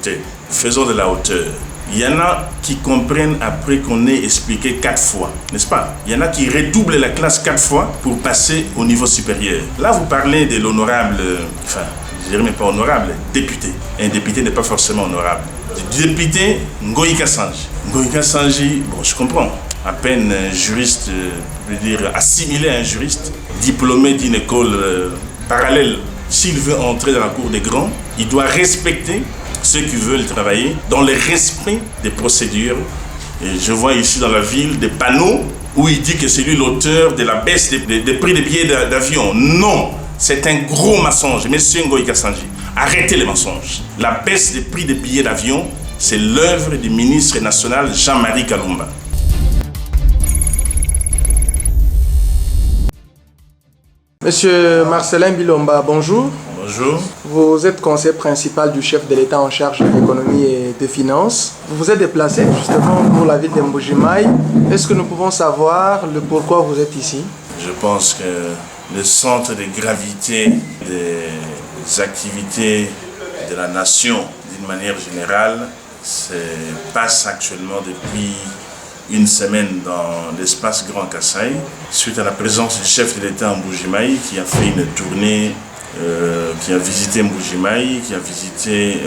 écoutez, faisons de la hauteur. Il y en a qui comprennent après qu'on ait expliqué 4 fois, n'est-ce pas? Il y en a qui redoublent la classe 4 fois pour passer au niveau supérieur. Là, vous parlez de l'honorable, je dirais même pas honorable, député. Un député n'est pas forcément honorable. Du député Ngoï Kassanji. Ngoï Kassanji, bon, je comprends. À peine juriste, je veux dire assimilé à un juriste, diplômé d'une école parallèle. S'il veut entrer dans la cour des grands, il doit respecter ceux qui veulent travailler dans le respect des procédures. Et je vois ici dans la ville des panneaux où il dit que c'est lui l'auteur de la baisse des prix des billets d'avion. Non, c'est un gros mensonge. Monsieur Ngoï Kassanji, arrêtez les mensonges. La baisse des prix des billets d'avion, c'est l'œuvre du ministre national Jean-Marie Kalumba. Monsieur Marcelin Bilomba, bonjour. Bonjour. Vous êtes conseiller principal du chef de l'État en charge de l'économie et des finances. Vous vous êtes déplacé justement pour la ville de Mbuji-Mayi. Est-ce que nous pouvons savoir le pourquoi vous êtes ici? Je pense que le centre de gravité des activités de la nation, d'une manière générale, se passe actuellement depuis une semaine dans l'espace Grand Kasaï, suite à la présence du chef de l'État en Mbuji-Mayi qui a fait une tournée, qui a visité Mbuji-Mayi, qui a visité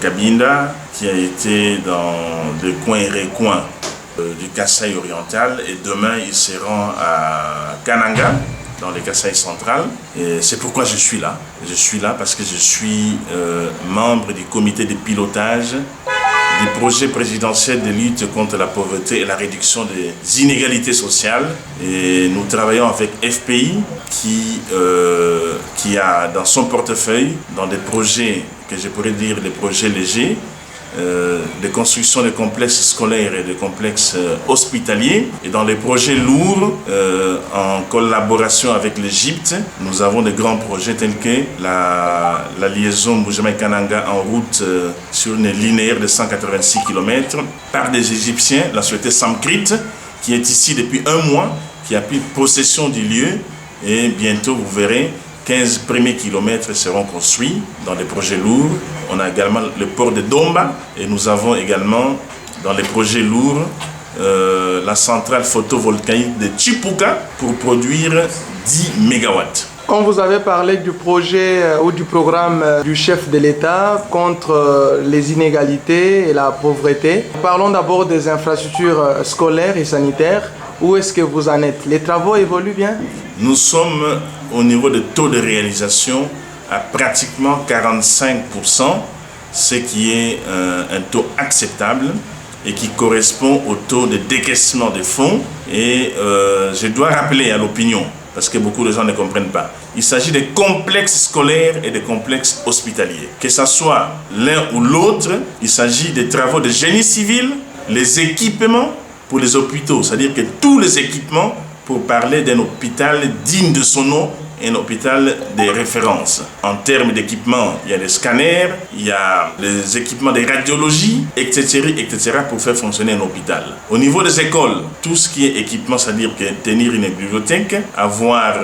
Kabinda, qui a été dans des coins et recoins du Kasaï oriental, et demain il se rend à Kananga, dans le Kasaï central. Et c'est pourquoi je suis là. Je suis là parce que je suis membre du comité de pilotage du projet présidentiel de lutte contre la pauvreté et la réduction des inégalités sociales. Et nous travaillons avec FPI qui a dans son portefeuille, dans des projets que je pourrais dire des projets légers, de construction de complexes scolaires et de complexes hospitaliers. Et dans les projets lourds, en collaboration avec l'Égypte, nous avons de grands projets tels que la liaison Mbuji-Mayi-Kananga en route sur une linéaire de 186 km par des Égyptiens, la société Samkrit, qui est ici depuis 1 mois, qui a pris possession du lieu, et bientôt vous verrez 15 premiers kilomètres seront construits dans des projets lourds. On a également le port de Domba et nous avons également dans les projets lourds la centrale photovoltaïque de Chipuka pour produire 10 MW. Quand vous avez parlé du projet ou du programme du chef de l'État contre les inégalités et la pauvreté, parlons d'abord des infrastructures scolaires et sanitaires. Où est-ce que vous en êtes? Les travaux évoluent bien? Nous sommes au niveau de taux de réalisation à pratiquement 45%, ce qui est un taux acceptable et qui correspond au taux de décaissement des fonds. Et je dois rappeler à l'opinion, parce que beaucoup de gens ne comprennent pas, il s'agit des complexes scolaires et des complexes hospitaliers. Que ce soit l'un ou l'autre, il s'agit des travaux de génie civil, les équipements pour les hôpitaux, c'est-à-dire que tous les équipements pour parler d'un hôpital digne de son nom, un hôpital de référence. En termes d'équipement, il y a les scanners, il y a les équipements de radiologie, etc., pour faire fonctionner un hôpital. Au niveau des écoles, tout ce qui est équipement, c'est-à-dire que tenir une bibliothèque, avoir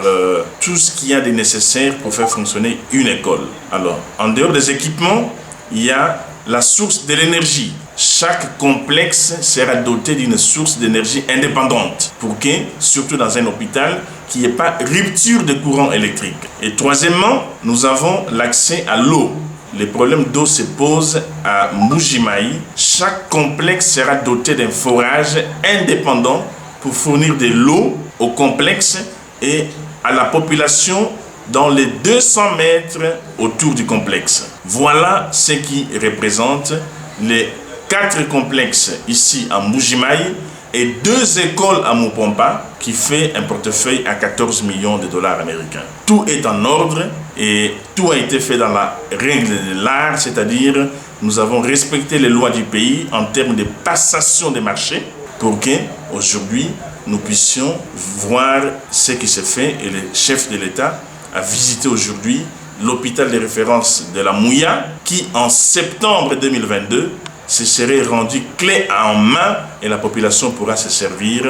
tout ce qu'il y a de nécessaire pour faire fonctionner une école. Alors, en dehors des équipements, il y a la source de l'énergie. Chaque complexe sera doté d'une source d'énergie indépendante pour que, surtout dans un hôpital, qu'il n'y ait pas rupture de courant électrique. Et troisièmement, nous avons l'accès à l'eau. Les problèmes d'eau se posent à Mbuji-Mayi. Chaque complexe sera doté d'un forage indépendant pour fournir de l'eau au complexe et à la population dans les 200 mètres autour du complexe. Voilà ce qui représente les 4 complexes ici à Mbuji-Mayi et 2 écoles à Mupompa qui fait un portefeuille à 14 millions de dollars américains. Tout est en ordre et tout a été fait dans la règle de l'art, c'est-à-dire nous avons respecté les lois du pays en termes de passation des marchés pour que aujourd'hui nous puissions voir ce qui se fait. Et le chef de l'État a visité aujourd'hui l'hôpital de référence de la Mouya qui en septembre 2022 se serait rendu clé en main et la population pourra se servir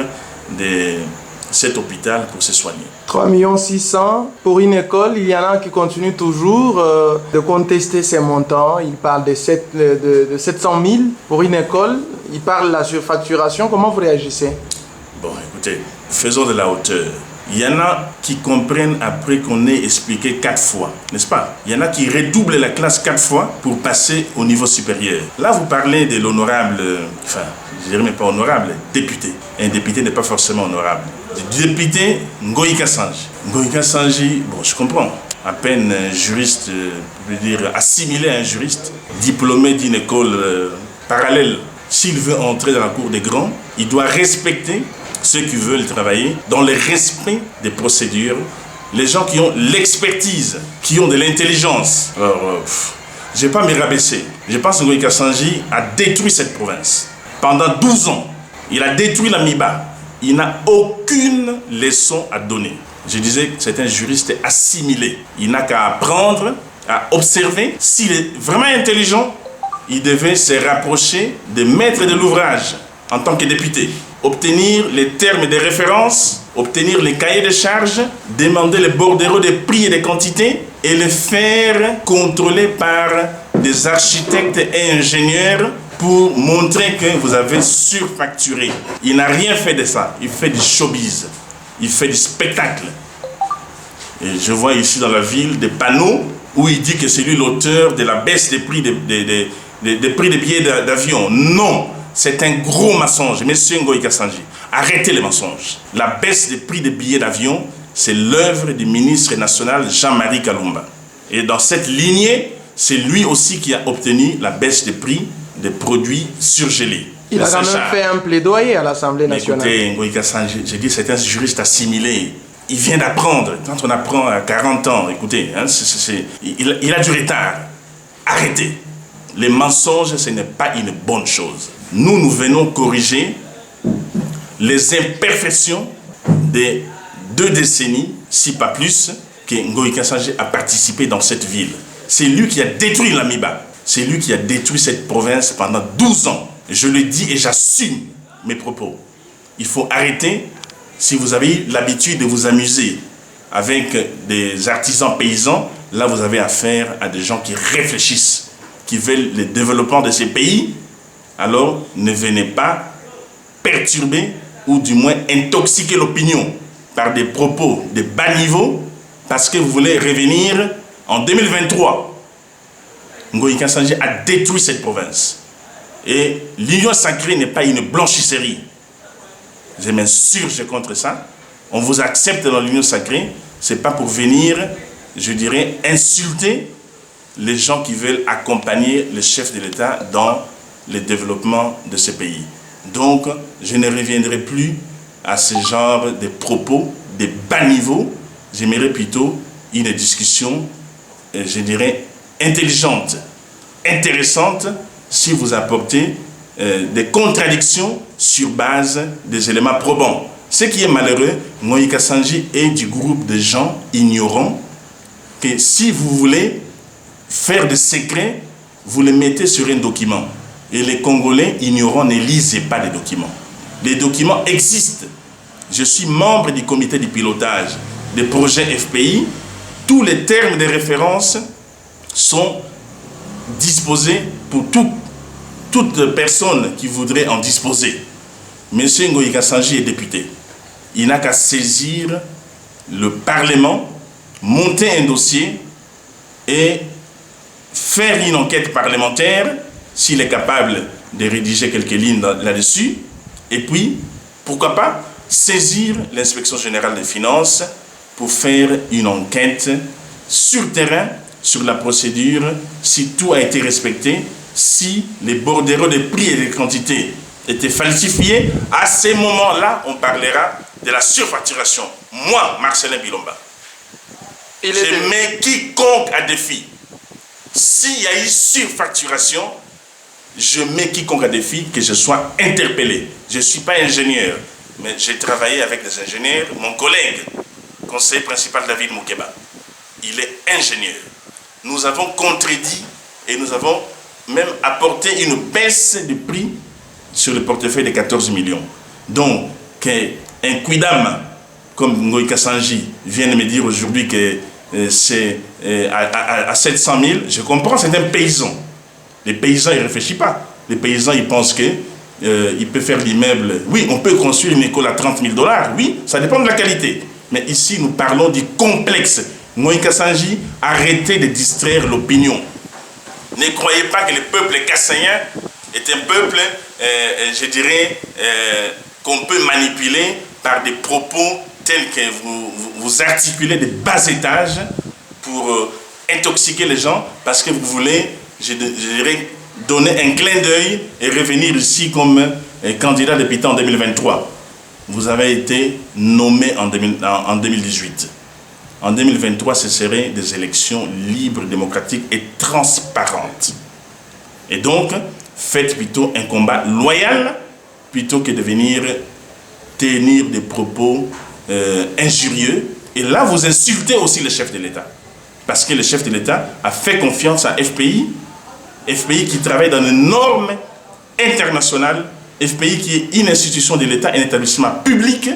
des cet hôpital pour se soigner. 3 600 000 pour une école. Il y en a qui continuent toujours de contester ces montants. Ils parlent de 700 000 pour une école. Ils parlent de la surfacturation. Comment vous réagissez? Bon, écoutez, faisons de la hauteur. Il y en a qui comprennent après qu'on ait expliqué 4 fois, n'est-ce pas? Il y en a qui redoublent la classe 4 fois pour passer au niveau supérieur. Là, vous parlez de l'honorable, enfin, je dirais même pas honorable, député. Un député n'est pas forcément honorable. Du député Ngoïka Sanji. Ngoïka Sanji, bon, je comprends. À peine juriste, je veux dire assimilé à un juriste, diplômé d'une école parallèle. S'il veut entrer dans la cour des grands, il doit respecter ceux qui veulent travailler dans le respect des procédures, les gens qui ont l'expertise, qui ont de l'intelligence. Alors, je ne vais pas me rabaisser. Je pense que Ngoïka Sanji a détruit cette province. Pendant 12 ans, il a détruit la MIBA. Il n'a aucune leçon à donner. Je disais que c'est un juriste assimilé. Il n'a qu'à apprendre, à observer. S'il est vraiment intelligent, il devait se rapprocher des maîtres de l'ouvrage en tant que député. Obtenir les termes de référence, obtenir les cahiers de charges, demander les bordereaux des prix et des quantités et les faire contrôler par des architectes et ingénieurs pour montrer que vous avez surfacturé. Il n'a rien fait de ça. Il fait du showbiz. Il fait du spectacle. Et je vois ici dans la ville des panneaux où il dit que c'est lui l'auteur de la baisse des prix des prix des billets d'avion. Non! C'est un gros mensonge. Monsieur Ngoïka Sanji, arrêtez les mensonges. La baisse des prix des billets d'avion, c'est l'œuvre du ministre national Jean-Marie Kalumba. Et dans cette lignée, c'est lui aussi qui a obtenu la baisse des prix des produits surgelés. Il a quand même fait un plaidoyer à l'Assemblée nationale. Écoutez, Ngoïka Sanji, j'ai dit c'est un juriste assimilé. Il vient d'apprendre. Quand on apprend à 40 ans, écoutez, hein, il a du retard. Arrêtez. Les mensonges, ce n'est pas une bonne chose. Nous venons corriger les imperfections des 2 décennies, si pas plus, que Ngoïka Sanji a participé dans cette ville. C'est lui qui a détruit la MIBA. C'est lui qui a détruit cette province pendant 12 ans. Je le dis et j'assume mes propos. Il faut arrêter. Si vous avez eu l'habitude de vous amuser avec des artisans paysans, là vous avez affaire à des gens qui réfléchissent, qui veulent le développement de ces pays. Alors ne venez pas perturber ou du moins intoxiquer l'opinion par des propos de bas niveau parce que vous voulez revenir en 2023. Ngoïka Sanji a détruit cette province. Et l'union sacrée n'est pas une blanchisserie. Je m'insurge contre ça. On vous accepte dans l'union sacrée. Ce n'est pas pour venir, je dirais, insulter les gens qui veulent accompagner le chef de l'État dans le développement de ce pays. Donc, je ne reviendrai plus à ce genre de propos de bas niveau. J'aimerais plutôt une discussion, je dirais, intelligente, intéressante, si vous apportez des contradictions sur base des éléments probants. Ce qui est malheureux, Ngoïka Sanji est du groupe de gens ignorants que si vous voulez faire des secrets, vous les mettez sur un document. Et les Congolais ignorants ne lisent pas les documents. Les documents existent. Je suis membre du comité de pilotage des projets FPI. Tous les termes de référence sont disposés pour toute personne qui voudrait en disposer. Monsieur Ngoïka Sanji est député. Il n'a qu'à saisir le Parlement, monter un dossier et faire une enquête parlementaire s'il est capable de rédiger quelques lignes là-dessus. Et puis, pourquoi pas, saisir l'inspection générale des finances pour faire une enquête sur terrain, sur la procédure, si tout a été respecté, si les bordereaux des prix et des quantités étaient falsifiés. À ces moments-là, on parlera de la surfacturation. Moi, Marcelin Bilomba, je mets quiconque à défi. S'il y a eu surfacturation, je mets quiconque à défi que je sois interpellé. Je ne suis pas ingénieur, mais j'ai travaillé avec des ingénieurs. Mon collègue, conseiller principal David Moukeba, il est ingénieur. Nous avons contredit et nous avons même apporté une baisse de prix sur le portefeuille de 14 millions. Donc, qu'un quidam comme Ngoïka Sanji vient de me dire aujourd'hui que c'est à 700 000, je comprends, c'est un paysan. Les paysans, ils ne réfléchissent pas. Les paysans, ils pensent que il peut faire l'immeuble. Oui, on peut construire une école à 30 000 $. Oui, ça dépend de la qualité. Mais ici, nous parlons du complexe. Ngoïka Sanji, arrêtez de distraire l'opinion. Ne croyez pas que le peuple kassaïen est un peuple, je dirais, qu'on peut manipuler par des propos tels que vous articulez de bas étages pour intoxiquer les gens parce que vous voulez, je dirais, donner un clin d'œil et revenir ici comme candidat député en 2023. Vous avez été nommé en 2018. En 2023, ce seraient des élections libres, démocratiques et transparentes. Et donc, faites plutôt un combat loyal plutôt que de venir tenir des propos injurieux. Et là, vous insultez aussi le chef de l'État. Parce que le chef de l'État a fait confiance à FPI. FPI qui travaille dans une norme internationale. FPI qui est une institution de l'État, un établissement public,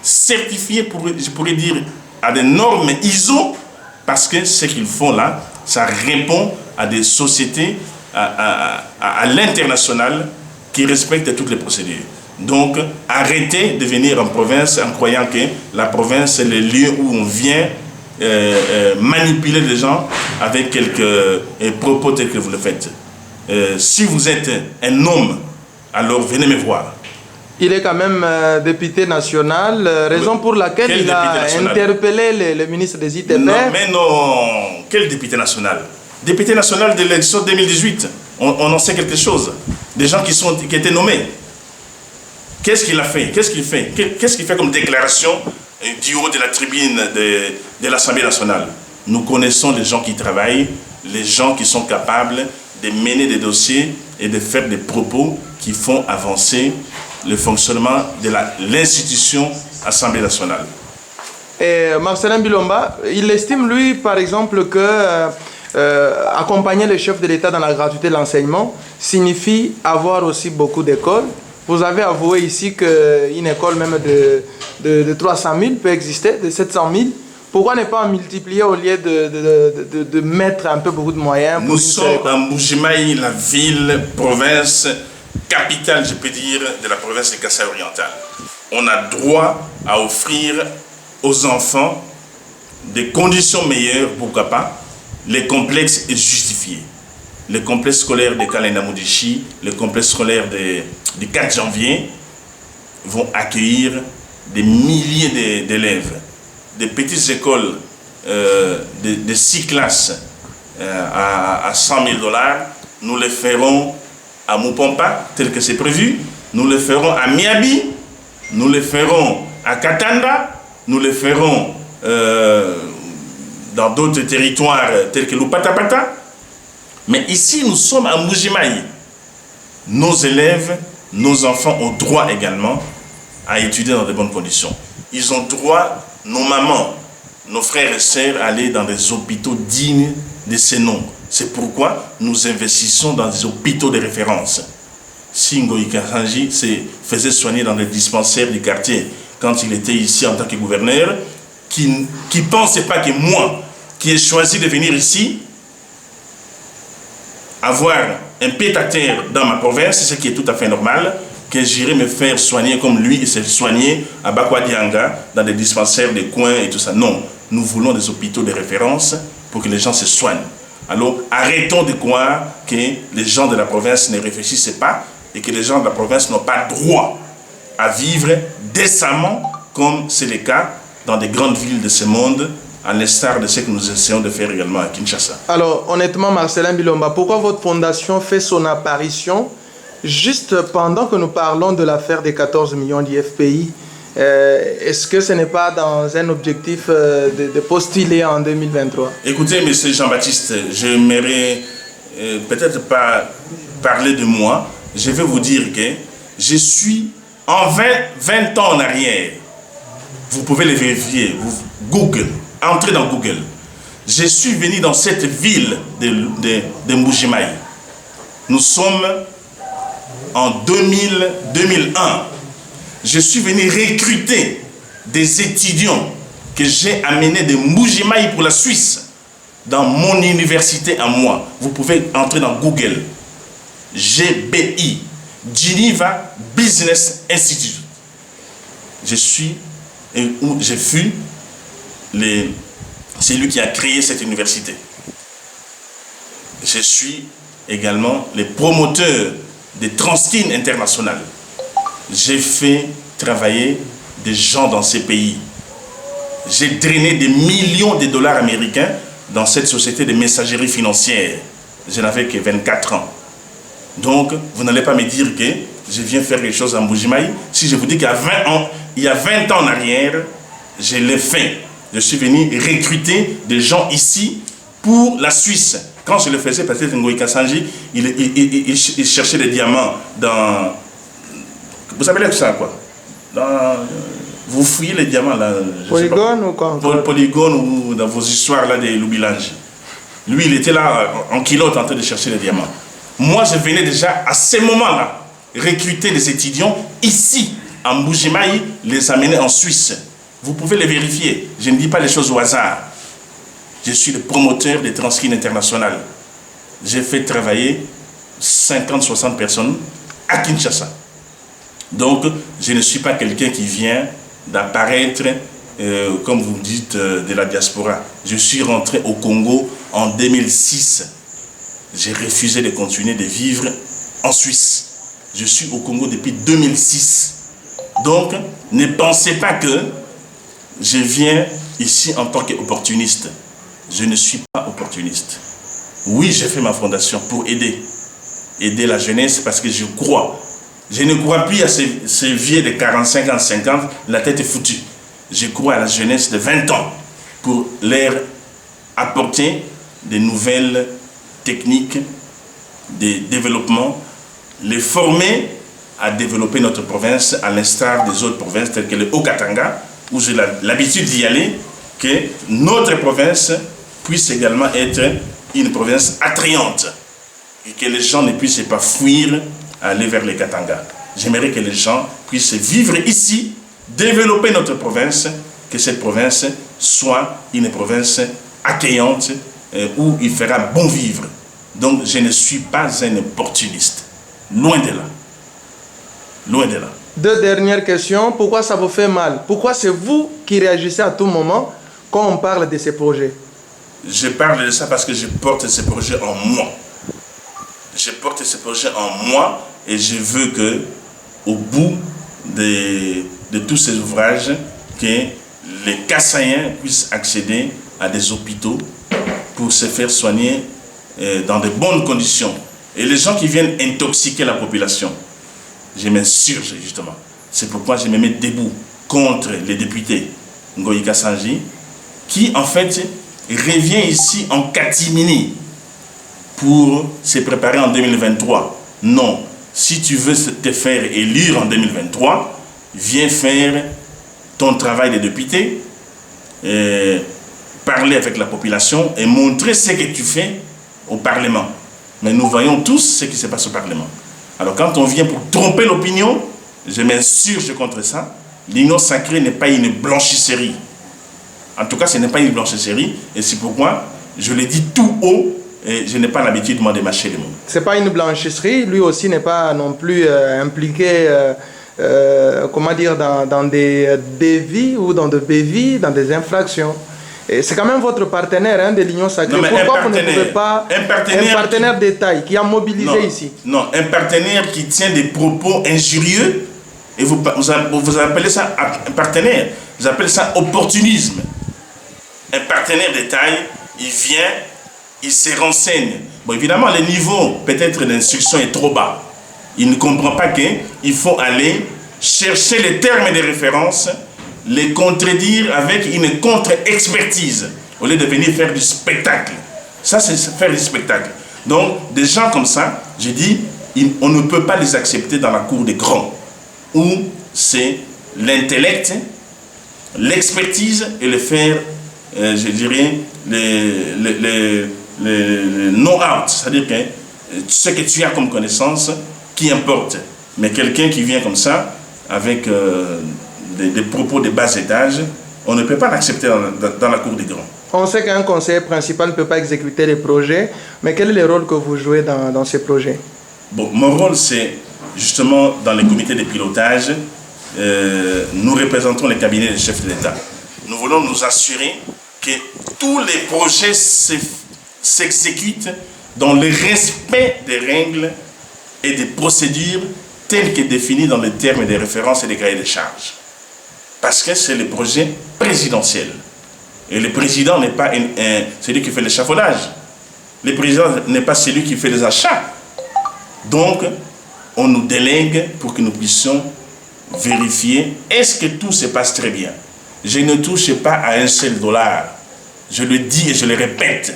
certifié, je pourrais dire, à des normes ISO, parce que ce qu'ils font là, ça répond à des sociétés à l'international qui respectent toutes les procédures. Donc, arrêtez de venir en province en croyant que la province c'est le lieu où on vient manipuler les gens avec quelques propos tels que vous le faites. Si vous êtes un homme, alors venez me voir. Il est quand même député national, raison pour laquelle il a interpellé le ministre des ITP. Non, mais non, quel député national? Député national de l'élection 2018, on en sait quelque chose. Des gens qui étaient nommés. Qu'est-ce qu'il a fait? Qu'est-ce qu'il fait? Qu'est-ce qu'il fait comme déclaration du haut de la tribune de l'Assemblée nationale? Nous connaissons les gens qui travaillent, les gens qui sont capables de mener des dossiers et de faire des propos qui font avancer le fonctionnement de l'institution Assemblée nationale. Et Marcelin Bilomba, il estime, lui, par exemple, que accompagner le chef de l'État dans la gratuité de l'enseignement signifie avoir aussi beaucoup d'écoles. Vous avez avoué ici qu'une école même de 300 000 peut exister, de 700 000. Pourquoi ne pas en multiplier au lieu de mettre un peu beaucoup de moyens? Nous sommes dans Mbujimayi, la ville, province, capitale, je peux dire, de la province de Kasaï-Oriental. On a droit à offrir aux enfants des conditions meilleures, pourquoi pas. Le complexe est justifié. Le complexe scolaire de Kalenda Moudichi, le complexe scolaire du 4 janvier vont accueillir des milliers d'élèves. Des petites écoles de 6 classes à 100 000 $, nous les ferons à Mupompa, tel que c'est prévu. Nous le ferons à Miabi, nous le ferons à Katanda, nous le ferons dans d'autres territoires tels que l'Upatapata. Mais ici, nous sommes à Mbujimayi. Nos élèves, nos enfants ont droit également à étudier dans de bonnes conditions. Ils ont droit, nos mamans, nos frères et sœurs, à aller dans des hôpitaux dignes de ces noms. C'est pourquoi nous investissons dans des hôpitaux de référence. Si Ngoïka Sanji se faisait soigner dans les dispensaires du quartier quand il était ici en tant que gouverneur, qui ne pensait pas que moi, qui ai choisi de venir ici, avoir un pied-à-terre dans ma province, ce qui est tout à fait normal, que j'irai me faire soigner comme lui, il s'est soigné à Bakwadianga, dans des dispensaires de coins et tout ça. Non, nous voulons des hôpitaux de référence pour que les gens se soignent. Alors, arrêtons de croire que les gens de la province ne réfléchissent pas et que les gens de la province n'ont pas droit à vivre décemment, comme c'est le cas dans des grandes villes de ce monde, à l'instar de ce que nous essayons de faire également à Kinshasa. Alors, honnêtement, Marcelin Bilomba, pourquoi votre fondation fait son apparition juste pendant que nous parlons de l'affaire des 14 millions d'IFPI? Est-ce que ce n'est pas dans un objectif de postuler en 2023? Écoutez, M. Jean-Baptiste, je n'aimerais peut-être pas parler de moi. Je vais vous dire que je suis en 20 ans en arrière. Vous pouvez le vérifier. Google. Entrez dans Google. Je suis venu dans cette ville de Mbujimayi. Nous sommes en 2001. Je suis venu recruter des étudiants que j'ai amenés de Mbujimayi pour la Suisse dans mon université à moi. Vous pouvez entrer dans Google. GBI, Geneva Business Institute. Je fus celui qui a créé cette université. Je suis également le promoteur de Transkin International. J'ai fait travailler des gens dans ces pays. J'ai drainé des millions de dollars américains dans cette société de messagerie financière. Je n'avais que 24 ans. Donc, vous n'allez pas me dire que je viens faire quelque chose en Mbujimayi. Si je vous dis qu'il y a 20 ans en arrière, je l'ai fait. Je suis venu recruter des gens ici pour la Suisse. Quand je le faisais, peut-être Ngoï Kassanji, il cherchait des diamants dans... Vous savez ça, quoi? Vous fouillez les diamants là. Polygone ou quoi? Polygone ou dans vos histoires là des Loubilange. Lui, il était là en kilote en train de chercher les diamants. Moi, je venais déjà à ce moment-là recruter des étudiants ici, en Mbujimayi, les amener en Suisse. Vous pouvez les vérifier. Je ne dis pas les choses au hasard. Je suis le promoteur des Transkin International. J'ai fait travailler 50-60 personnes à Kinshasa. Donc, je ne suis pas quelqu'un qui vient d'apparaître, comme vous dites, de la diaspora. Je suis rentré au Congo en 2006. J'ai refusé de continuer de vivre en Suisse. Je suis au Congo depuis 2006. Donc, ne pensez pas que je viens ici en tant qu'opportuniste. Je ne suis pas opportuniste. Oui, j'ai fait ma fondation pour aider la jeunesse parce que je crois. Je ne crois plus à ces vieux de 40, 50, 50, la tête est foutue. Je crois à la jeunesse de 20 ans pour leur apporter de nouvelles techniques de développement, les former à développer notre province à l'instar des autres provinces telles que le Haut-Katanga, où j'ai l'habitude d'y aller, que notre province puisse également être une province attrayante et que les gens ne puissent pas fuir à aller vers les Katanga. J'aimerais que les gens puissent vivre ici, développer notre province, que cette province soit une province accueillante où il fera bon vivre. Donc je ne suis pas un opportuniste. Loin de là. Loin de là. Deux dernières questions. Pourquoi ça vous fait mal? Pourquoi c'est vous qui réagissez à tout moment quand on parle de ces projets? Je parle de ça parce que je porte ces projets en moi. Je porte ces projets en moi et je veux que, au bout de tous ces ouvrages, que les Kassaïens puissent accéder à des hôpitaux pour se faire soigner dans de bonnes conditions. Et les gens qui viennent intoxiquer la population, je m'insurge justement. C'est pourquoi je me mets debout contre les députés Ngoï Kassanji, qui en fait revient ici en catimini pour se préparer en 2023. Non, si tu veux te faire élire en 2023, viens faire ton travail de député, parler avec la population et montrer ce que tu fais au Parlement. Mais nous voyons tous ce qui se passe au Parlement. Alors quand on vient pour tromper l'opinion, je m'insurge contre ça. L'union sacrée n'est pas une blanchisserie. En tout cas, ce n'est pas une blanchisserie. Et c'est pourquoi je le dis tout haut et je n'ai pas l'habitude de mâcher les mots. Ce n'est pas une blanchisserie. Lui aussi n'est pas non plus impliqué comment dire, dans des dévis ou dans des bévis, dans des infractions. C'est quand même votre partenaire hein, de l'Union Sacrée. Non, pourquoi vous ne pouvez pas... Un partenaire de taille qui a mobilisé ici. Non, un partenaire qui tient des propos injurieux, et vous appelez ça un partenaire, vous appelez ça opportunisme. Un partenaire de taille, il vient, il se renseigne. Bon, évidemment, le niveau peut-être d'instruction est trop bas. Il ne comprend pas qu'il faut aller chercher les termes de référence, les contredire avec une contre-expertise, au lieu de venir faire du spectacle. Ça, c'est faire du spectacle. Donc, des gens comme ça, je dis, on ne peut pas les accepter dans la cour des grands, où c'est l'intellect, l'expertise et le faire, je dirais, le know-how, c'est-à-dire que ce que tu as comme connaissance, qui importe. Mais quelqu'un qui vient comme ça, avec des propos de bas étage, on ne peut pas l'accepter dans la cour des grands. On sait qu'un conseiller principal ne peut pas exécuter les projets, mais quel est le rôle que vous jouez dans ces projets? Bon, mon rôle, c'est justement dans les comités de pilotage, nous représentons les cabinets des chefs de l'État. Nous voulons nous assurer que tous les projets s'exécutent dans le respect des règles et des procédures telles que définies dans les termes des références et des cahiers de charges. Parce que c'est le projet présidentiel. Et le président n'est pas celui qui fait l'échafaudage. Le président n'est pas celui qui fait les achats. Donc, on nous délègue pour que nous puissions vérifier est-ce que tout se passe très bien. Je ne touche pas à un seul dollar. Je le dis et je le répète.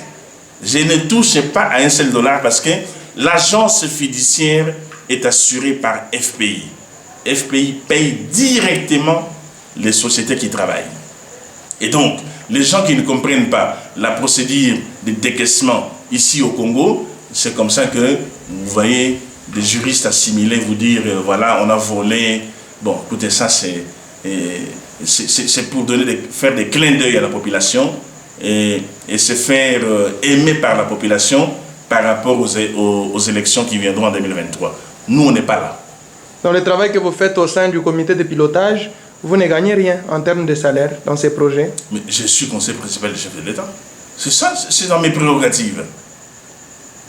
Je ne touche pas à un seul dollar parce que l'agence fiduciaire est assurée par FPI. FPI paye directement les sociétés qui travaillent. Et donc, les gens qui ne comprennent pas la procédure de décaissement ici au Congo, c'est comme ça que vous voyez des juristes assimilés vous dire voilà, on a volé. Bon, écoutez, ça c'est pour faire des clins d'œil à la population et se faire aimer par la population par rapport aux élections qui viendront en 2023. Nous, on n'est pas là. Dans le travail que vous faites au sein du comité de pilotage, vous ne gagnez rien en termes de salaire dans ces projets? Mais je suis conseiller principal du chef de l'État. C'est ça, c'est dans mes prérogatives.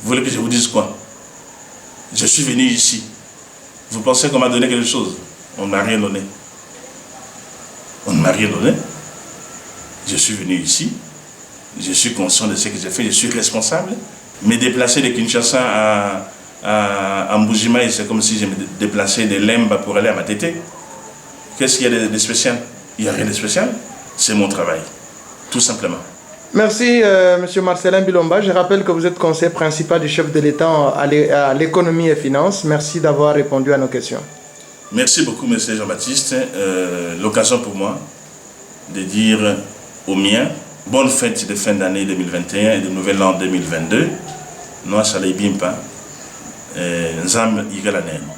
Vous voulez que je vous dise quoi? Je suis venu ici. Vous pensez qu'on m'a donné quelque chose? On ne m'a rien donné. On ne m'a rien donné. Je suis venu ici. Je suis conscient de ce que j'ai fait. Je suis responsable. Me déplacer de Kinshasa à Mbujimaï, c'est comme si je me déplaçais de Lemba pour aller à Matete. Qu'est-ce qu'il y a de spécial? Il n'y a rien de spécial. C'est mon travail. Tout simplement. Merci, M. Marcelin Bilomba. Je rappelle que vous êtes conseiller principal du chef de l'État à l'économie et finances. Merci d'avoir répondu à nos questions. Merci beaucoup, M. Jean-Baptiste. L'occasion pour moi de dire aux miens, bonne fête de fin d'année 2021 et de nouvel an 2022. Nous, ça les bimpa. Nzam Igalaneno.